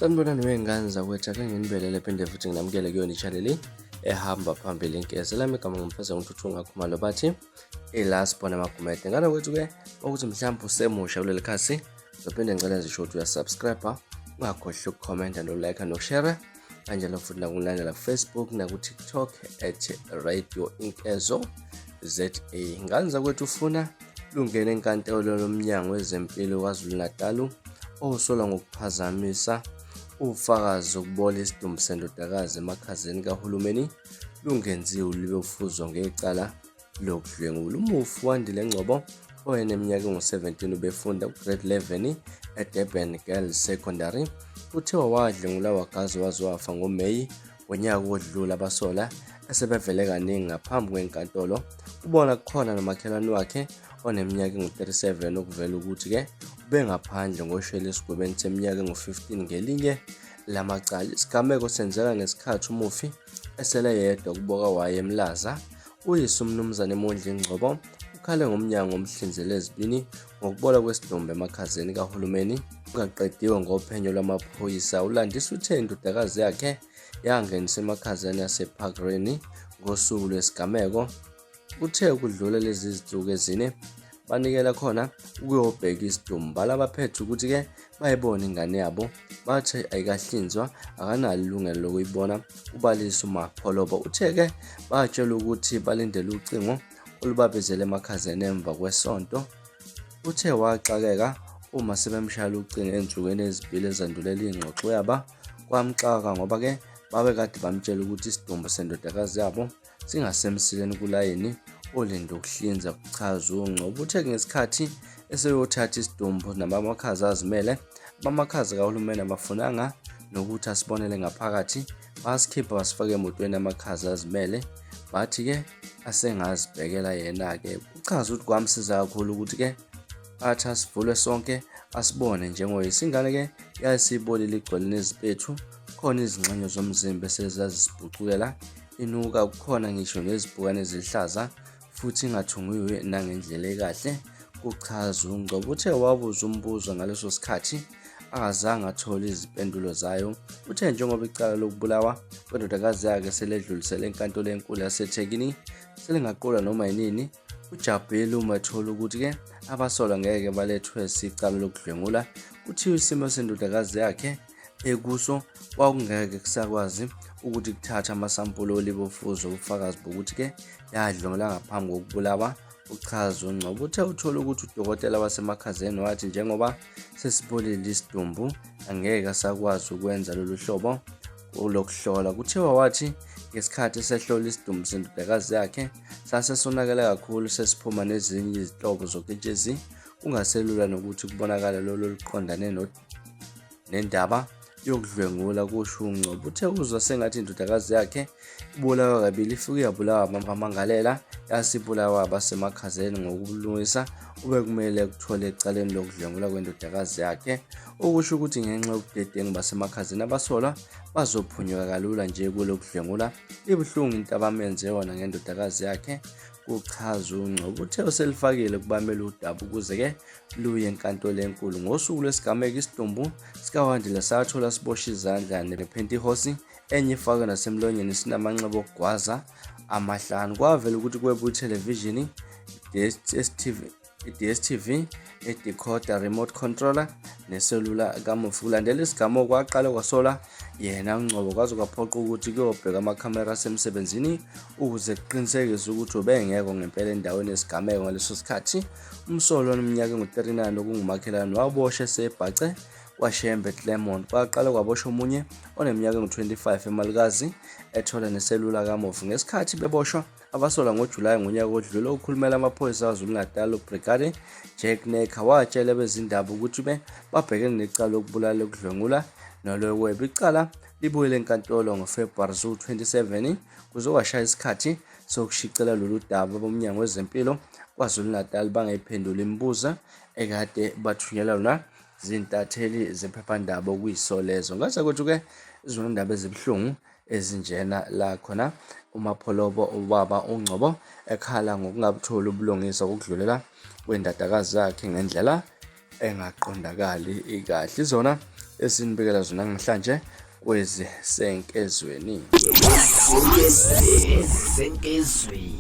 Sanibonani wey'ngane zakwethu, ake nginibelele phinde futhi nginamukele kuyona i-channel ehamba phambili inkeze. Lami igama ngumfeza Ngithuthuka Khumalo bathi ila sibona amagumede. Ngane kwethu-ke ukuthi mhlawumbe usemusha kuleli khasi, uzophinde ngicela nje ukuthi uyasubscribe, ungakhohlwa ukukhomenta no-like no-share, kanjalo futhi nakungilandela ku-Facebook naku-TikTok @Radio Inkezo ZA. Ngane zakwethu, ufuna lungene enkantolo lomnyango wezempilo KwaZulu-Natal osolwa ngokuphazamisa ufakazi ukubola isidumbu sendodakazi emakhazeni kahulumeni lungenziwe libe ufuzwa ngecala lokudlwengula. Umufi Wandile Ngcobo oyeneminyaka engu-17 ubefunda ku-grade 11 eDurban Girls Secondary uthiwa wadlwengula wagazi waze wafa ngoMeyi ngonyaka odlula. Abasola esebevele kaningi ngaphambi kwenkantolo ubona kukhona nomakhelwane wakhe oneminyaka engu-37 okuvela ukuthi-ke ubengaphandle ngoshela esigwebeni seminyaka engu-15 ngelinye lamacala. Isigameko senzeka ngesikhathi umufi esele yedwa kuboka waye emlaza. Uyise uMnumzane Mondli Ngcobo ukhale ngomnyango omhlinzela ezibini ngokubola kwesidumbu emakhazeni kahulumeni ungaqediwe ngophenyo lwamaphoyisa. Ulandisa uthe indodakazi yakhe yangenisa emakhazeni yasePark-Lane ngosuku lwesigameko. Uthe kudlula lezi zinsuku ezine banikela khona ukuyobheka isidumbu. Abaphethe ukuthi-ke bayibona ingane yabo bathi ayikahlinzwa, akanalo ilungelo lokuyibona. Ubalisa uMapholoba uthe-ke batshela ukuthi balindele ucingo olubabizele emakhazeni emva kwesonto. Uthe waxakeka uma sebemshayela ucingo ensukwini ezibili ezandulela ingxoxo yaba kwamxaka ngoba-ke babekade bamtshela ukuthi isidumbu sendodakazi yabo singasemsileni kulayini olinde ukuhlinza. Kuchaza uNgcobo uthe ngesikhathi eseyothatha isidumbu nabamakhazi azimele, abamakhazi kahulumeni abafunanga nokuthi asibonele ngaphakathi, basikhipha basifaka emotweni amakhazi azimele, bathi-ke asengazibhekela yena-ke. Uchaza ukuthi kwamsiza kakhulu ukuthi-ke athi asivule sonke asibone njengoyise. Ingane-ke yayisibolile igcwele nezipethu, khona izingxenye zomzimba esezazisibhucukela inuka, kukhona ngisho nezibhukane ezihlaza futhi ingathungiwe nangendlela ekahle. Kuchaza uNgcobo uthe wabuza umbuzo ngaleso sikhathi akazange athole izimpendulo zayo. Uthe njengoba icala lokubulawa kwendodakazi yakhe seledlulisele enkantolo enkulu yaseThekwini selingaqulwa noma yinini, uJabhile uma ethola ukuthi-ke abasolwa ngeke balethwe isicalo lokudlwengula, kuthiwa isimo sendodakazi yakhe ekuso kwakungeke kusakwazi ukuthi kuthatha amasampuli olibofuzo ubufakazi bokuthi-ke yadlwengula ngaphambi kokubulawa. Uchaza uNgcobo uthe uthola ukuthi udokotela wasemakhazeni wathi njengoba sesibolile isidumbu angeke asakwazi ukwenza lolu hlobo lokuhlola. Kuthiwa wathi ngesikhathi esehlola isidumbu sendodakazi yakhe sase sonakele kakhulu, sesiphuma nezinye izinhlobo zoketshezi, kungaselula nokuthi kubonakala lolo luqondane nendaba yokudlwengula. Kusho uNgcobo uthe uzwa sengathi indodakazi yakhe ibulawa kabili, ifike yabulawa abamangalela yasibulawa abasemakhazeni ngokubulungisa ubekumele kuthole ecaleni lokudlwengula kwendodakazi yakhe, okusho ukuthi ngenxa yobudedengu basemakhazeni abasolwa bazophunyuka kalula nje kulokudlwengula. Ibuhlungu into abamenze yona ngendodakazi yakhe. Kuchaza uNgcobo uthe uselifakile kubamela udaba ukuze-ke luye enkantolo enkulu. Ngosuku lwesigameko isidumbu sikaWandile sathola siboshwe izandla nephentihosi enye ifakwe nasemlonyeni sinamanxeba okugwaza amahlanu. Kwavela ukuthi kwebu ithelevishini, i-DSTV, i-decoder, remote controller neselula kamufi. Kulandela isigameko kwaqala kwasola yena uNgcobo kwaze kwaphoqa ukuthi kuyobheka amakhamera asemsebenzini ukuze kuqinisekiswe ukuthi ubengekho ngempela endaweni yesigameko. Ngaleso sikhathi umsolwa oneminyaka engu-39 okungumakhelwane waboshwa esebhace kwaShembe Claremont. Kwaqala kwaboshwa omunye oneminyaka engu-25 eMalikazi ethola neselula kamufi. Ngesikhathi beboshwa abasolwa ngoJulayi ngonyaka odlule, ukhulumela amaphoyisa KwaZulu-Natal uBrigadier Jack Necker watshela bezindaba ukuthi babhekene necala lokubulala lokudlwengula nolokweba. Icala libuyele enkantolo ngoFebhuwari 27 kuze kwashaya isikhathi sokushicela lolu daba. Bomnyango wezempilo KwaZulu-Natal bangayiphendula imibuzo ekade bathunyelwa yona zintatheli zephephandaba okuyisolezo. Ngase kwethu-ke izona indaba ezibuhlungu ezinjena la khona uMapholoba ubaba uNgcobo ekhala ngokungabutholi ubulungisa kokudlulela kwendodakazi yakhe ngendlela engaqondakali kahle. Izona esinibekela zona namhlanje kwezi senkezweni. Senkezweni.